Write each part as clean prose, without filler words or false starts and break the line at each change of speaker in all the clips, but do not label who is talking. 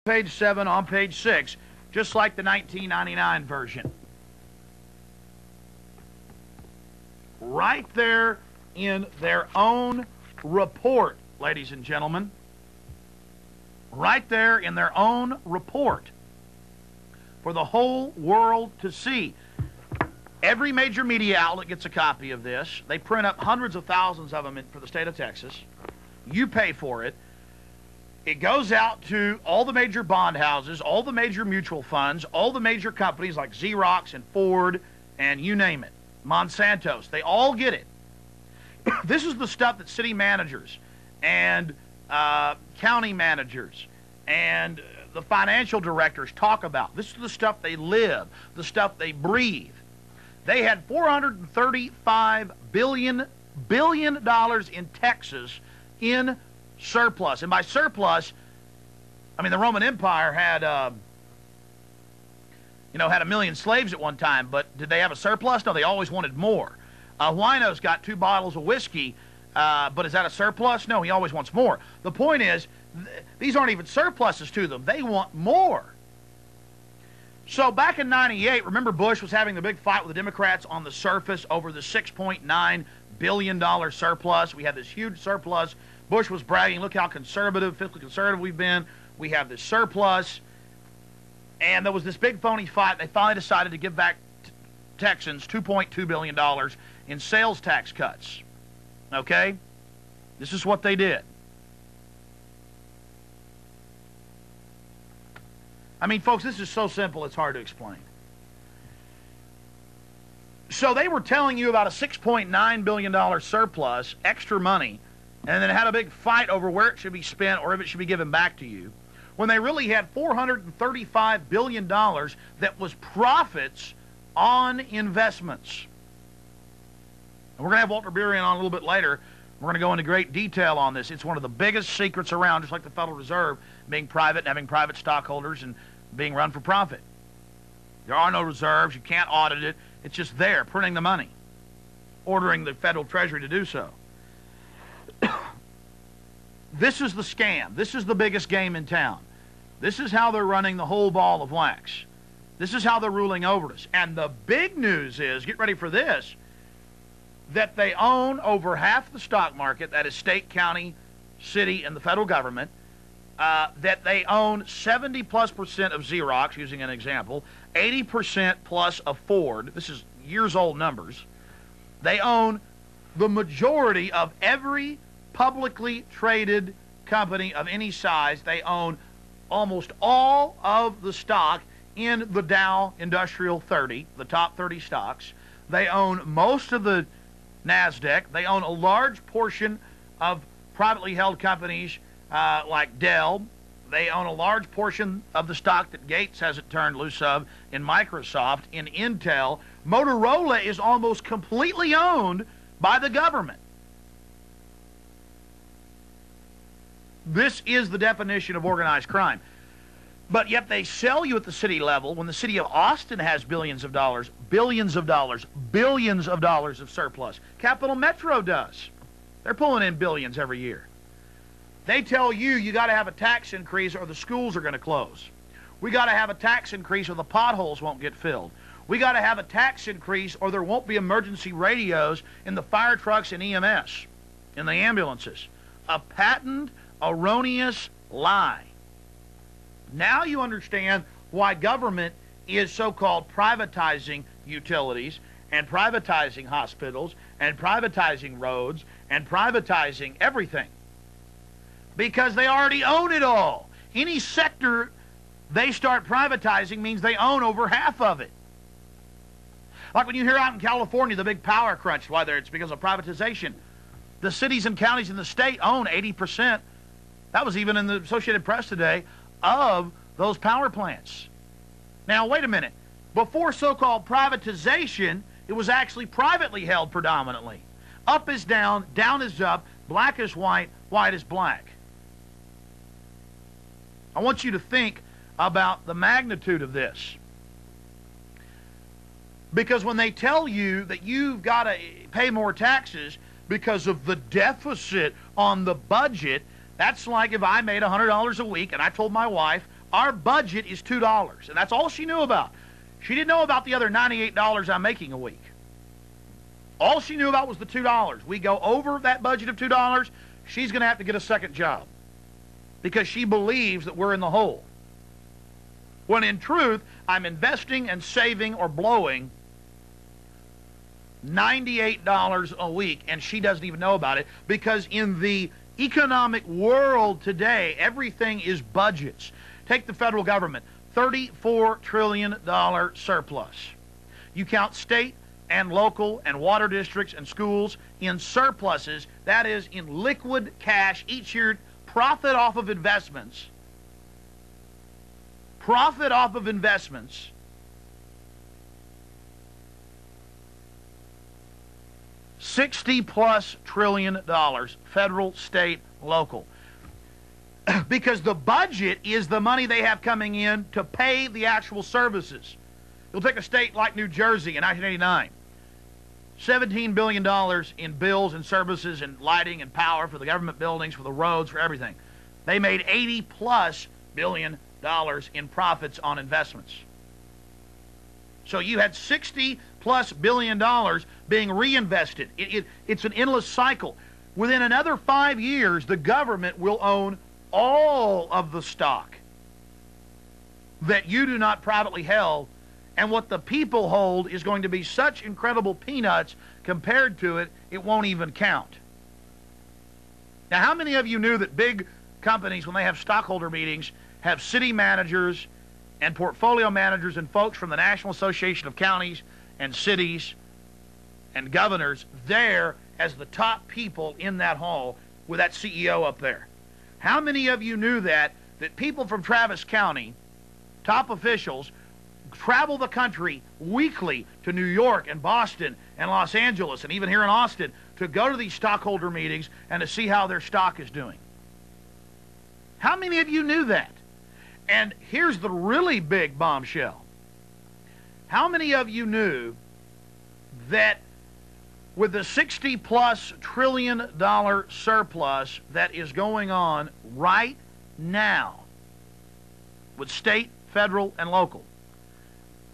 page 7 on page 6, just like the 1999 version. Right there in their own report, ladies and gentlemen. Right there in their own report for the whole world to see. Every major media outlet gets a copy of this. They print up hundreds of thousands of them for the state of Texas. You pay for it. It goes out to all the major bond houses, all the major mutual funds, all the major companies like Xerox and Ford and you name it, Monsanto's. They all get it. This is the stuff that city managers and county managers and the financial directors talk about. This is the stuff they live, the stuff they breathe. They had $435 billion in Texas in surplus. And by surplus, I mean the Roman Empire had, had 1 million slaves at one time, but did they have a surplus? No, they always wanted more. Wino's got 2 bottles of whiskey, but is that a surplus? No, he always wants more. The point is, these aren't even surpluses to them. They want more. So back in '98, remember Bush was having the big fight with the Democrats on the surface over the $6.9 billion surplus. We had this huge surplus. Bush was bragging, look how conservative, fiscally conservative we've been. We have this surplus. And there was this big phony fight. They finally decided to give back Texans $2.2 billion in sales tax cuts. Okay? This is what they did. I mean, folks, this is so simple it's hard to explain. So they were telling you about a $6.9 billion surplus, extra money, and then had a big fight over where it should be spent or if it should be given back to you, when they really had $435 billion that was profits on investments. And we're going to have Walter Burian on a little bit later. We're going to go into great detail on this. It's one of the biggest secrets around, just like the Federal Reserve, being private and having private stockholders and being run for profit. There are no reserves. You can't audit it. It's just there, printing the money, ordering the Federal Treasury to do so. This is the scam. This is the biggest game in town. This is how they're running the whole ball of wax. This is how they're ruling over us. And the big news is, get ready for this, that they own over half the stock market, that is state, county, city, and the federal government, that they own 70+% of Xerox, using an example, 80% plus of Ford. This is years old numbers. They own the majority of every publicly traded company of any size. They own almost all of the stock in the Dow Industrial 30, the top 30 stocks. They own most of the NASDAQ. They own a large portion of privately held companies like Dell. They own a large portion of the stock that Gates hasn't turned loose of in Microsoft, in Intel. Motorola is almost completely owned by the government. This is the definition of organized crime. But yet they sell you at the city level when the city of Austin has billions of dollars of surplus. Capital Metro does. They're pulling in billions every year. They tell you you got to have a tax increase or the schools are going to close. We got to have a tax increase or the potholes won't get filled. We got to have a tax increase or there won't be emergency radios in the fire trucks and EMS, in the ambulances. A patent, erroneous lie. Now you understand why government is so-called privatizing utilities and privatizing hospitals and privatizing roads and privatizing everything. Because they already own it all. Any sector they start privatizing means they own over half of it. Like when you hear out in California the big power crunch, whether it's because of privatization, the cities and counties in the state own 80%. That was even in the Associated Press today, of those power plants. Now, wait a minute. Before so-called privatization, it was actually privately held predominantly. Up is down, down is up, black is white, white is black. I want you to think about the magnitude of this. Because when they tell you that you've got to pay more taxes because of the deficit on the budget, That's like if I made $100 a week and I told my wife, Our budget is $2, and that's all she knew about. She didn't know about the other $98 I'm making a week. All she knew about was the $2. We go over that budget of $2, she's going to have to get a second job because she believes that we're in the hole. When in truth, I'm investing and saving or blowing $98 a week, and she doesn't even know about it because in the economic world today, everything is budgets. Take the federal government, $34 trillion surplus. You count state and local and water districts and schools in surpluses, that is in liquid cash each year, profit off of investments. Profit off of investments. $60+ trillion, federal, state, local. Because the budget is the money they have coming in to pay the actual services. You'll take a state like New Jersey in 1989. $17 billion in bills and services and lighting and power for the government buildings, for the roads, for everything. They made $80+ billion in profits on investments. So you had $60+ billion being reinvested. It's an endless cycle. Within another 5 years, the government will own all of the stock that you do not privately held, and what the people hold is going to be such incredible peanuts compared to it, it won't even count. Now, how many of you knew that big companies, when they have stockholder meetings, have city managers and portfolio managers and folks from the National Association of Counties and Cities and governors there as the top people in that hall with that CEO up there? How many of you knew that people from Travis County, top officials, travel the country weekly to New York and Boston and Los Angeles and even here in Austin to go to these stockholder meetings and to see how their stock is doing? How many of you knew that? And here's the really big bombshell. How many of you knew that with the $60+ trillion surplus that is going on right now with state, federal, and local,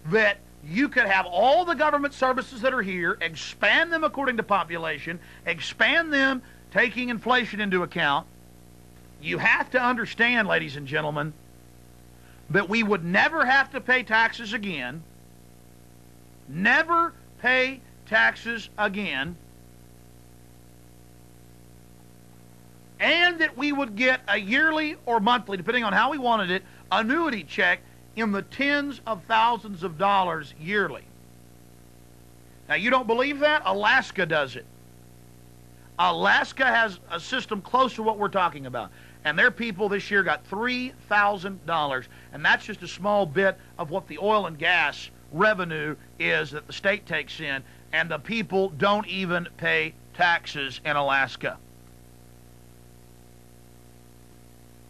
that you could have all the government services that are here, expand them according to population, expand them taking inflation into account? You have to understand, ladies and gentlemen, that we would never have to pay taxes again, never pay taxes again, and that we would get a yearly or monthly, depending on how we wanted it, annuity check in the tens of thousands of dollars yearly. Now, you don't believe that? Alaska does it. Alaska has a system close to what we're talking about. And their people this year got $3,000. And that's just a small bit of what the oil and gas revenue is that the state takes in. And the people don't even pay taxes in Alaska.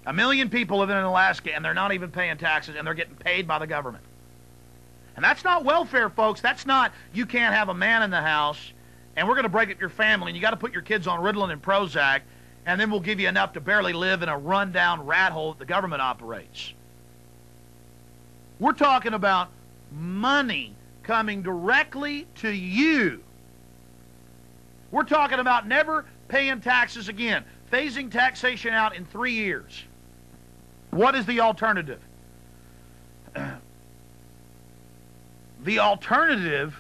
1 million people live in Alaska, and they're not even paying taxes, and they're getting paid by the government. And that's not welfare, folks. That's not, you can't have a man in the house, and we're going to break up your family, and you got to put your kids on Ritalin and Prozac, and then we'll give you enough to barely live in a rundown rat hole that the government operates. We're talking about money coming directly to you. We're talking about never paying taxes again, phasing taxation out in 3 years. What is the alternative? The alternative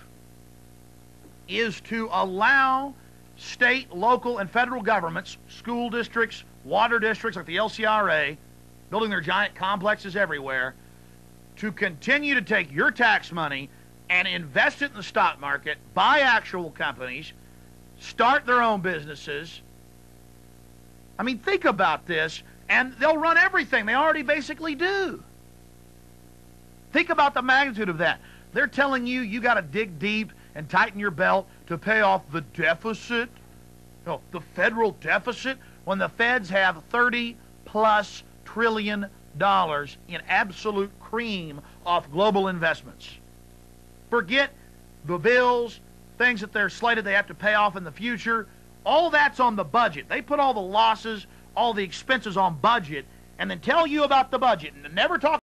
is to allow state, local, and federal governments, school districts, water districts like the LCRA, building their giant complexes everywhere, to continue to take your tax money and invest it in the stock market, buy actual companies, start their own businesses. I mean, think about this, and they'll run everything. They already basically do. Think about the magnitude of that. They're telling you you got to dig deep and tighten your belt to pay off the deficit, the federal deficit, when the feds have $30+ trillion in absolute cream off global investments. Forget the bills, things that they're slated they have to pay off in the future. All that's on the budget. They put all the losses, all the expenses on budget, and then tell you about the budget and never talk